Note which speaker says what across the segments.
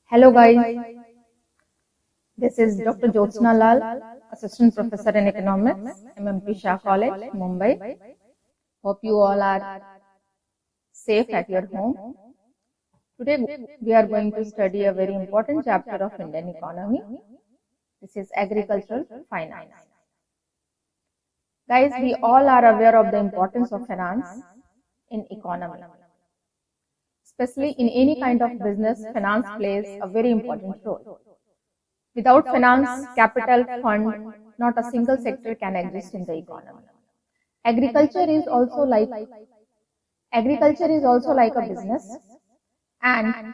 Speaker 1: Hello guys, this is Dr. Jyotsna Lal, Assistant Professor in Economics, MMP Shah College, Mumbai. Hope you all are safe at your home. Today we are going to study a very important chapter of Indian economy. This is agricultural finance. Guys, we all are aware of the importance of finance in economy. Especially in any kind of business, finance plays a very important role. Without finance, capital, fund, not a single sector can exist in the economy. Agriculture is also like a business, and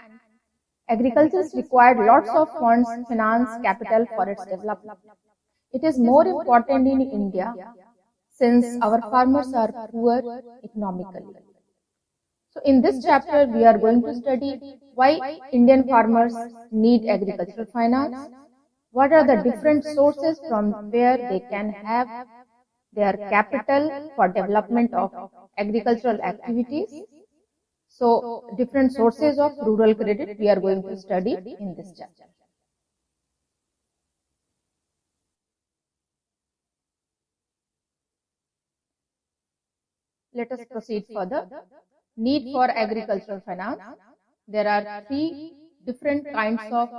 Speaker 1: agriculture required lots of funds, finance, capital for its development. It is more important in India since our farmers are poor economically. So in this chapter, we are going to study why Indian farmers need agricultural finance, what are the different sources from where they can have their capital for development of agricultural activities. So different sources of rural credit we are going to study in this chapter. Let us proceed further. Need for agricultural finance. There are three different kinds of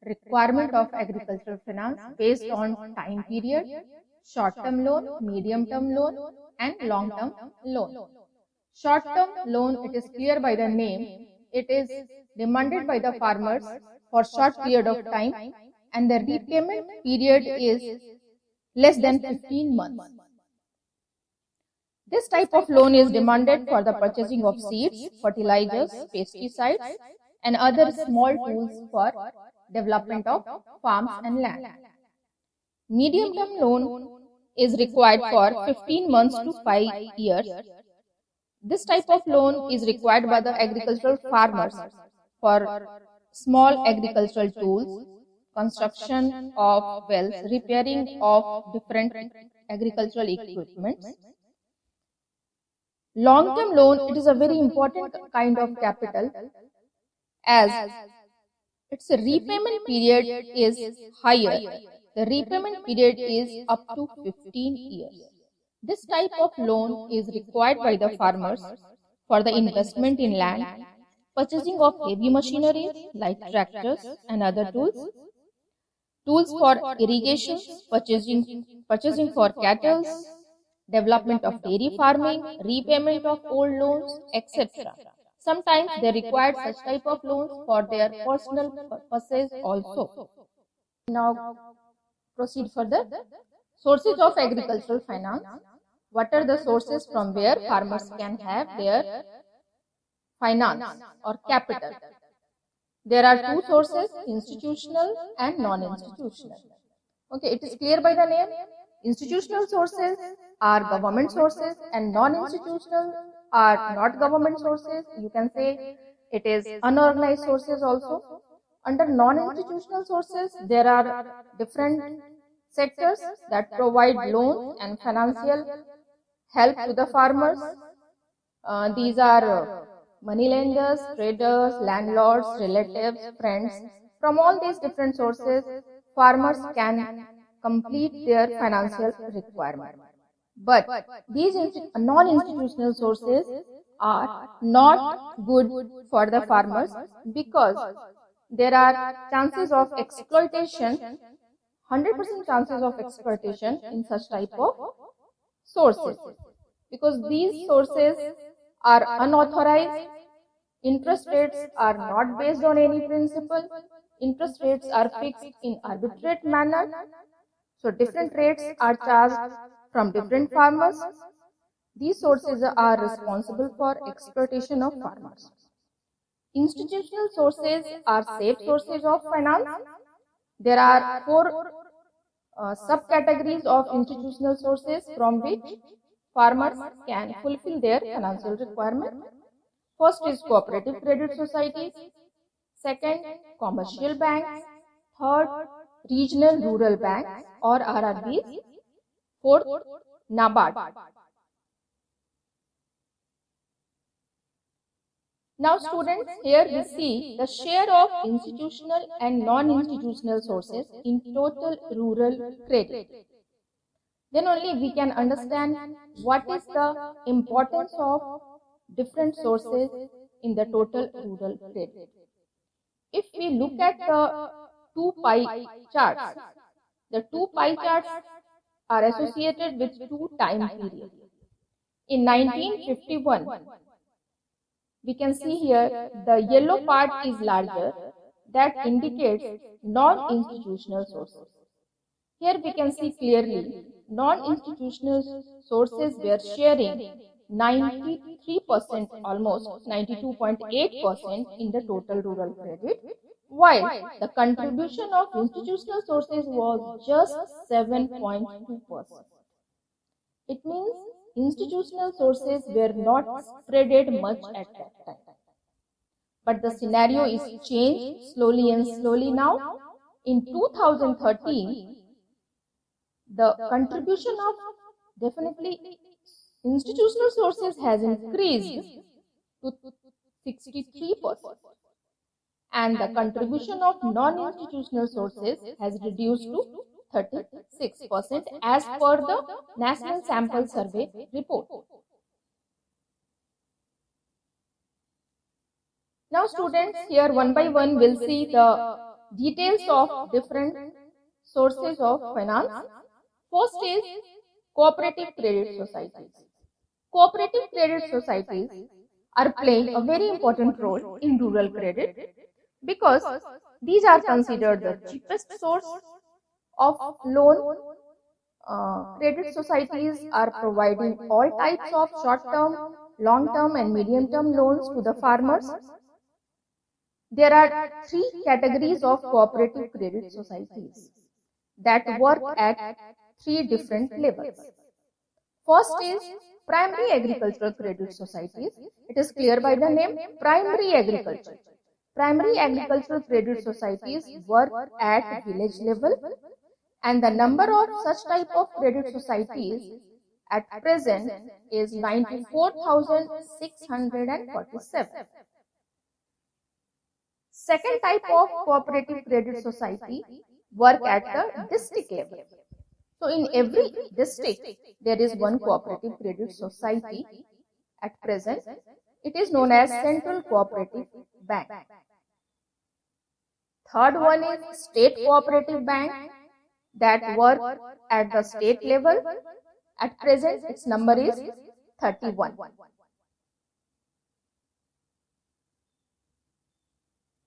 Speaker 1: requirement of agricultural finance based on time period: short-term loan, medium-term loan, and long-term loan. Short-term loan, it is clear by the name, it is demanded by the farmers for short period of time, and the repayment period is less than 15 months. This type of loan is demanded for the purchasing of seeds, fertilizers, pesticides, and other small tools for development of farms and land. Medium-term loan is required for 15 months to 5 years. This type of loan is required by the agricultural farmers for small agricultural tools, construction of wells, repairing of different agricultural equipment. Long-term loan, it is a very important kind of capital as its repayment period is higher. The repayment period is up to 15 years. This type of loan is required by the farmers for the investment in land, purchasing of heavy machinery like tractors and other tools, tools for irrigation, purchasing for cattle, development of dairy farming, repayment of old loans, etc. Sometimes they require such type of loans for their personal purposes also. Now proceed further. Sources of agricultural finance. What are the sources from where farmers can have their finance or capital? There are two sources, institutional and non-institutional. Okay, it is clear by the name. Institutional sources are government sources and non-institutional are not government sources. You can say it is unorganized sources also. Under non-institutional sources, there are different sectors that provide loans and financial help to the farmers. These are money lenders, traders, landlords, relatives, friends. From all these different sources, farmers can complete their financial requirement. But these non-institutional sources are not good for the farmers because there are chances of exploitation, 100% chances of exploitation in such type of sources. Because these sources are unauthorized, interest rates are not based on any principle, interest rates are fixed in arbitrate manner. So different rates are charged from different farmers. These sources are responsible for exploitation of farmers. Institutional sources are safe sources of finance. There are four subcategories of institutional sources from which farmers can fulfill their financial requirement. First is cooperative credit societies. Second, commercial banks. Third, regional rural banks or RRBs. Fourth, NABARD. Now students, here we see the share of institutional and non-institutional sources in total rural credit. Then only we can understand what is the importance of different sources in the total rural credit. If we look at the two pie charts, the two pie charts are associated with two time periods. In 1951, we can see here the yellow part is larger, that indicates non-institutional sources. Here we can see clearly non-institutional sources were sharing 93%, almost 92.8% in the total rural credit, while the contribution of institutional sources was just 7.2%. It means institutional sources were not spreaded much at that time. But the scenario is changed slowly and slowly now. In 2013, the contribution of definitely institutional sources has increased to 63%, and the contribution of non-institutional sources has reduced to 36% as per the National Sample Survey report. Now students, here one by one we'll see the details of different sources of finance. First is cooperative credit societies. Cooperative credit societies are playing a very important role in rural credit because these are considered the cheapest source of loan. Credit societies are providing all types of short-term, long-term and medium-term loans to the farmers. There are three categories of cooperative credit societies that work at three different levels. First is primary agricultural credit societies. It is clear by the name primary agriculture. Primary agricultural credit societies work at village level, and the number of such type of credit societies at present is 94,647. Second type of cooperative credit society work at the district level. So in every district there is one cooperative credit society at present. It is known as Central Cooperative Bank. Third one is State Cooperative Bank that work at the state level. At present its number is 31.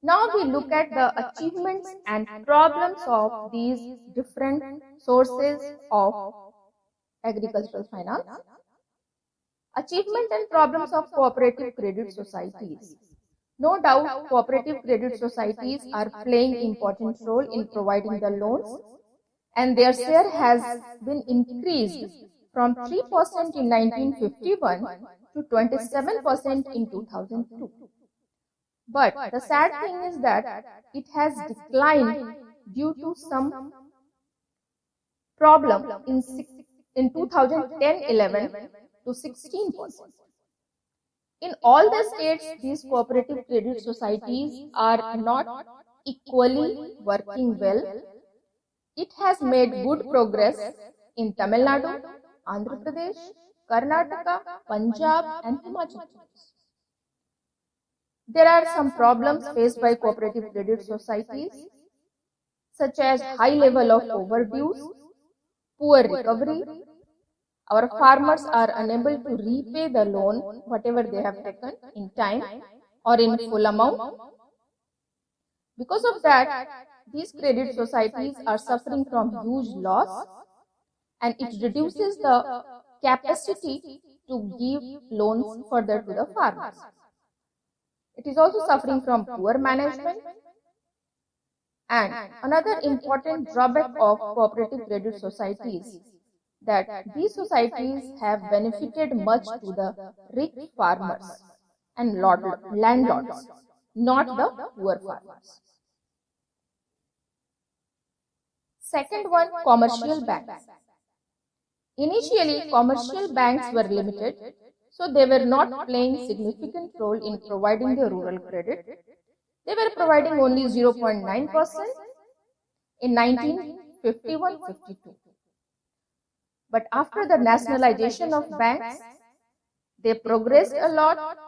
Speaker 1: Now we look at the achievements and problems of these different sources of agricultural finance. Achievement and problems of cooperative credit societies. No doubt, cooperative credit societies are playing important role in providing the loans, and their share has been increased from 3% in 1951 to 27% in 2002. But the sad thing is that it has declined due to some problem in 2010-11 to 16%. In all the states, these cooperative credit societies are not equally working well. It has made good progress in Tamil Nadu, Andhra Pradesh, Karnataka, Punjab and Himachal Pradesh. There are some problems faced by cooperative credit societies, such as high level of overdues, poor recovery. Our farmers are unable to repay the loan, whatever they have taken, in time or in full amount. Because of that, these credit societies are suffering from huge loss, and it reduces the capacity to give loans further to the farmers. It is also suffering from poor management. And another important drawback of cooperative credit societies that these societies have benefited much to the rich farmers and landlords, not the poor farmers. Second one, commercial banks. Initially, commercial banks were limited, So they were not playing significant role in providing the rural credit. They were providing only 0.9% in 1951-52. But after the nationalization of banks, they progressed a lot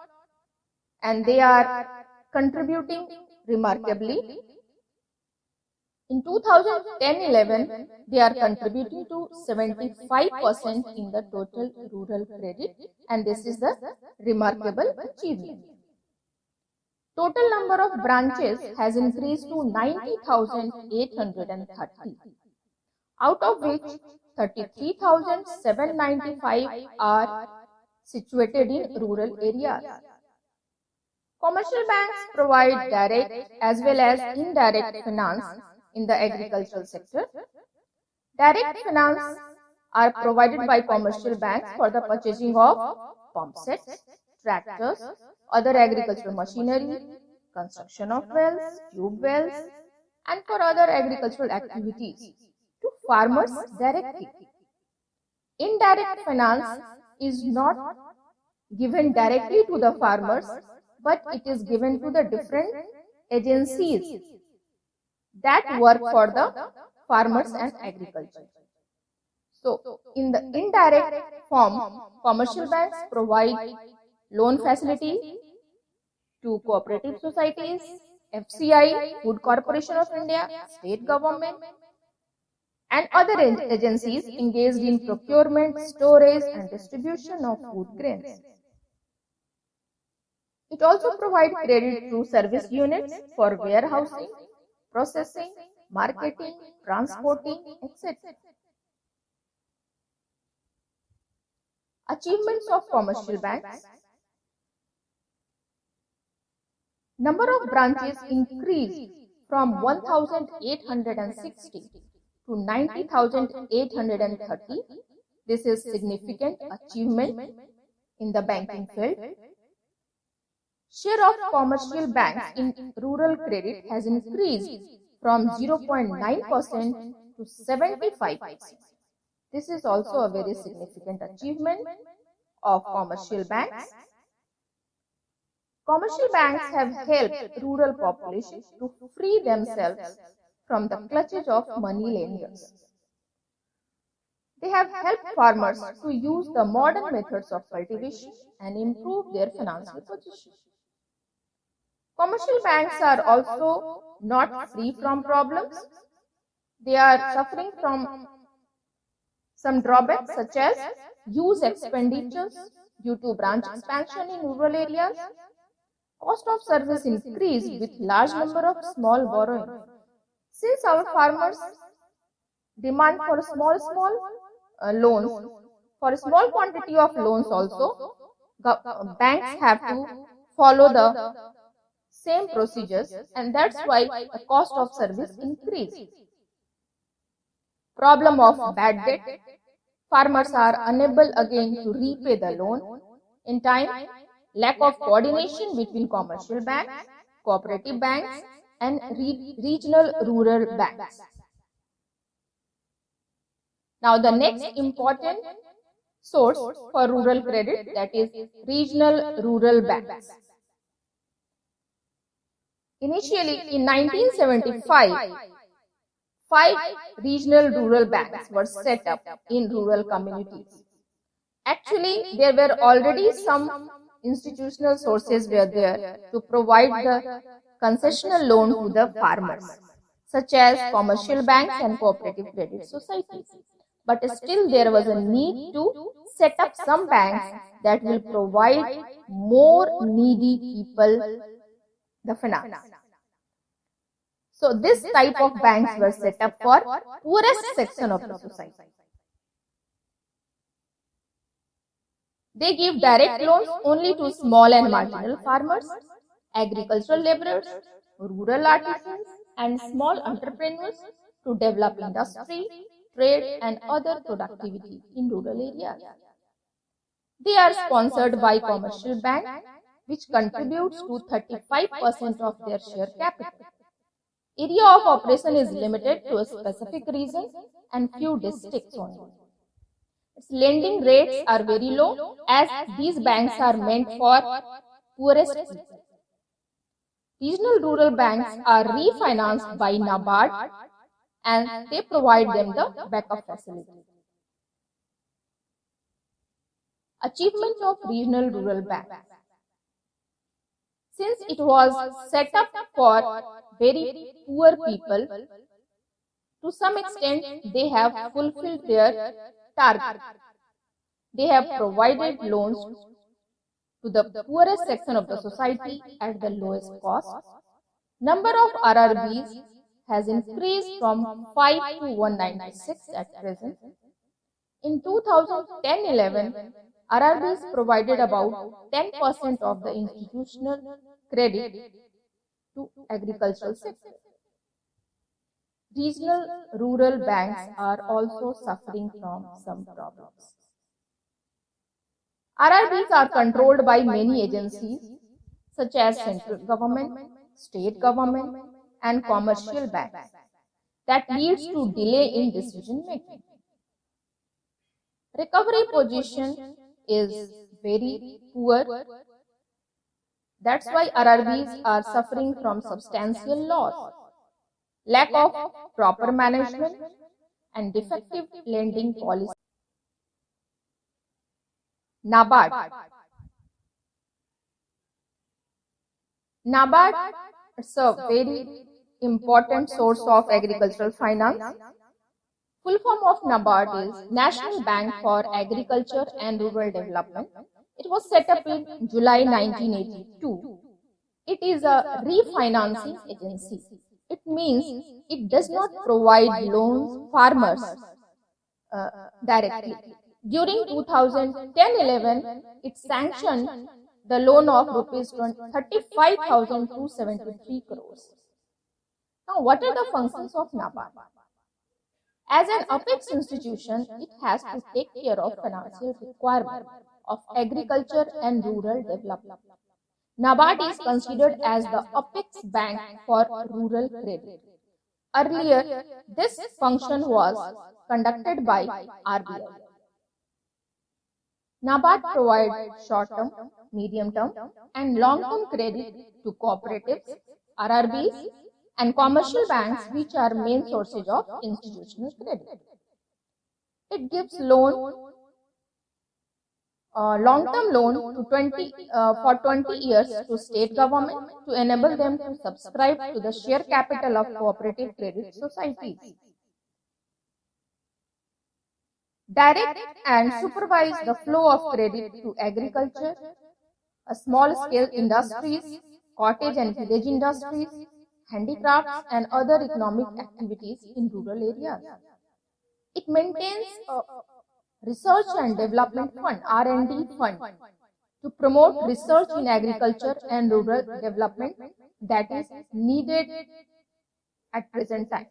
Speaker 1: and they are contributing remarkably. In 2010-11, they are contributing to 75% in the total rural credit, and this is the remarkable achievement. Total number of branches has increased to 90,830, out of which 33,795 are situated in rural areas. Commercial banks provide direct as well as indirect finance in the agricultural sector. Direct finance are provided by commercial banks for the purchasing of pump sets, tractors, other agricultural machinery, construction of wells, tube wells, and for other agricultural activities to farmers directly. Indirect finance is not given directly to the farmers, but it is given to the different agencies that work for the farmers and agriculture. So, in the indirect form, commercial banks provide loan facility to cooperative societies, FCI, Food Corporation of India, state government, and other agencies engaged in procurement, storage, and distribution of food grains. It also provides credit through service units for warehousing, processing, marketing, transporting, etc. Achievements of commercial banks. Number of branches increased from 1,860 to 90,830. This is significant achievement in the banking field. Share of commercial banks in rural credit has increased from 0.9% to 75%. This is also a very significant achievement of commercial banks. Commercial banks have helped rural populations to free themselves from the clutches of money lenders. They have helped farmers to use the modern methods of cultivation and improve their financial position. Commercial banks are also not free from problems. They are suffering from some drawbacks such as huge expenditures due to branch expansion in rural areas, cost of service increase with large number of small borrowing. Since our farmers demand for small loans, for a small quantity of loans also, banks have to follow the same procedures, and that's why the cost of service increased. Problem of bad debt. Farmers are unable again to repay the loan in time. Lack of coordination between commercial banks, cooperative banks, and regional rural banks. Now the next important source for rural credit, that is regional rural banks. Initially in 1975, 5 regional rural banks were set up in rural communities. Actually, there were already some institutional sources were there to provide the concessional loan to the farmers, such as commercial banks and cooperative credit societies. But still there was a need to set up some banks that will provide more needy people the finance. So this type of banks were set up for poorest section of the society. They give direct loans only to small and marginal farmers, agricultural laborers, rural artisans, and small entrepreneurs to develop industry, trade, and other productivity in rural areas. They are sponsored by commercial bank, which contributes to 35% of their share capital. Area of operation is limited to a specific region and few districts only. Its lending rates are very low as these banks are meant for poorest people. Regional rural banks are refinanced by NABARD and they provide them the backup facility. Achievement of regional rural banks. Since it was set up for very poor people, to some extent they have fulfilled their target. They have provided loans to the poorest section of the society at the lowest cost. Number of RRBs has increased from 5 to 196 at present. In 2010-11, RRBs provided about 10% of the institutional credit to agricultural sector. Regional rural banks are also suffering from some problems. RRBs are controlled by many agencies such as central government, state government, and commercial banks. That leads to delay in decision making. Recovery position is very poor. That's why RRBs are suffering from substantial loss, lack of proper management, and defective lending policy. NABARD. NABARD is a very important source of agricultural finance. Full form of NABARD is National Bank for Agriculture and Rural Development. It was set up in July 1982. It is a refinancing agency. It means it does not provide loans farmers directly. During 2010-11, it sanctioned the loan of rupees 35,273 crores. Now, what are the functions of NABARD? As an apex institution, it has to take care of financial requirements of agriculture and rural development. NABARD is considered as the apex bank for rural credit. Earlier, this function was conducted by RBI. NABARD provides short-term, medium-term, and long-term credit to cooperatives, RRBs, and commercial banks, which are main sources of institutional credit. It gives long-term loan to for 20 years to state government to enable them to subscribe to the share capital of cooperative credit societies. Direct and supervise the flow of credit to agriculture, small-scale industries, cottage and village industries, handicrafts, and other economic activities in rural areas. It maintains a Research and Development Fund, R&D fund, to promote research in agriculture and rural development that is needed at present time.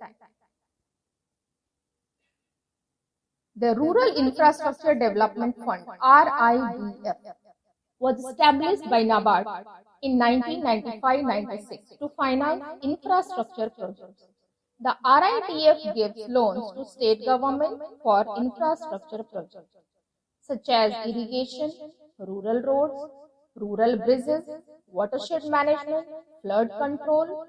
Speaker 1: The Rural Infrastructure Development Fund, RIDF, was established by NABARD in 1995-96 to finance infrastructure projects. The RIDF gives loans to state government for infrastructure projects such as irrigation, rural roads, rural bridges, watershed management, flood control,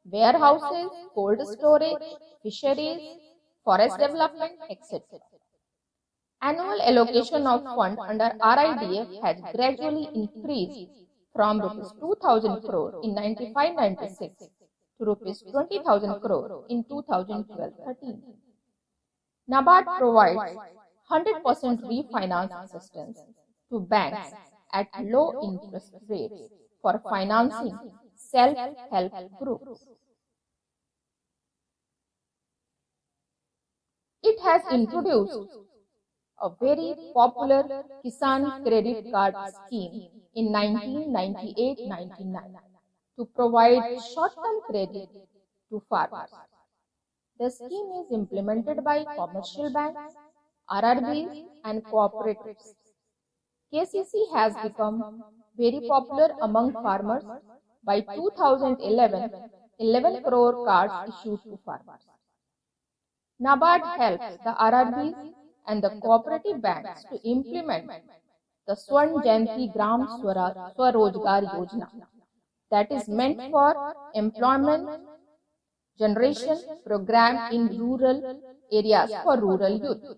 Speaker 1: warehouses, cold storage, fisheries, forest development, etc. Annual allocation of fund under RIDF has gradually increased from Rs 2,000 crore in 95-96 to Rs 20,000 crore in 2012-13. NABARD provides 100% refinance assistance to banks at low interest rates for financing self-help groups. It has introduced a very popular Kisan Credit Card scheme in 1998-99 to provide short-term credit to farmers. The scheme is implemented by commercial banks, RRBs, and cooperatives. KCC has become very popular among farmers. By 2011, 11 crore cards issued to farmers. NABARD helps the RRBs and the cooperative banks to implement the Swarn Jayanti Gram Swarojgar Yojana, that is meant for employment generation program in rural areas for rural youth.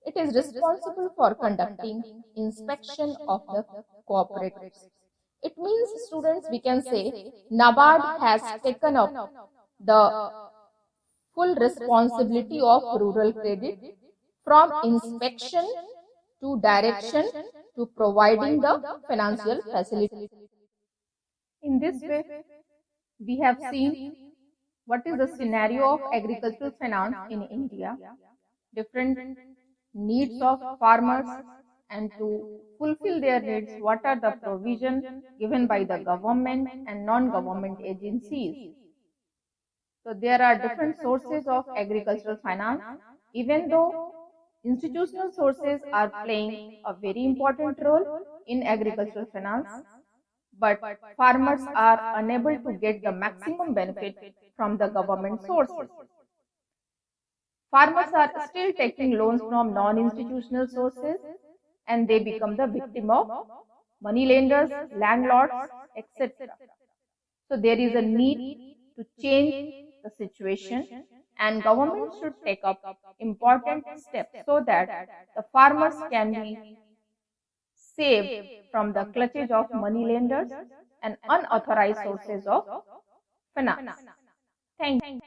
Speaker 1: It is responsible for conducting inspection of the cooperatives. It means, students, we can say NABARD has taken up the full responsibility of rural credit, from inspection to direction to providing the financial facility. In this way, we have seen what is the scenario of agricultural finance in India, different needs of farmers, and to fulfill their needs, what are the provisions given by the government and non-government agencies. So there are different sources of agricultural finance. Even though institutional sources are playing a very important role in agricultural finance, but farmers are unable to get the maximum benefit from the government sources. Farmers are still taking loans from non-institutional sources, and they become the victim of money lenders, landlords, etc. So there is a need to change the situation, and government should take up important steps so that the farmers can be saved from the clutches of money lenders and unauthorized sources of finance. Thank you.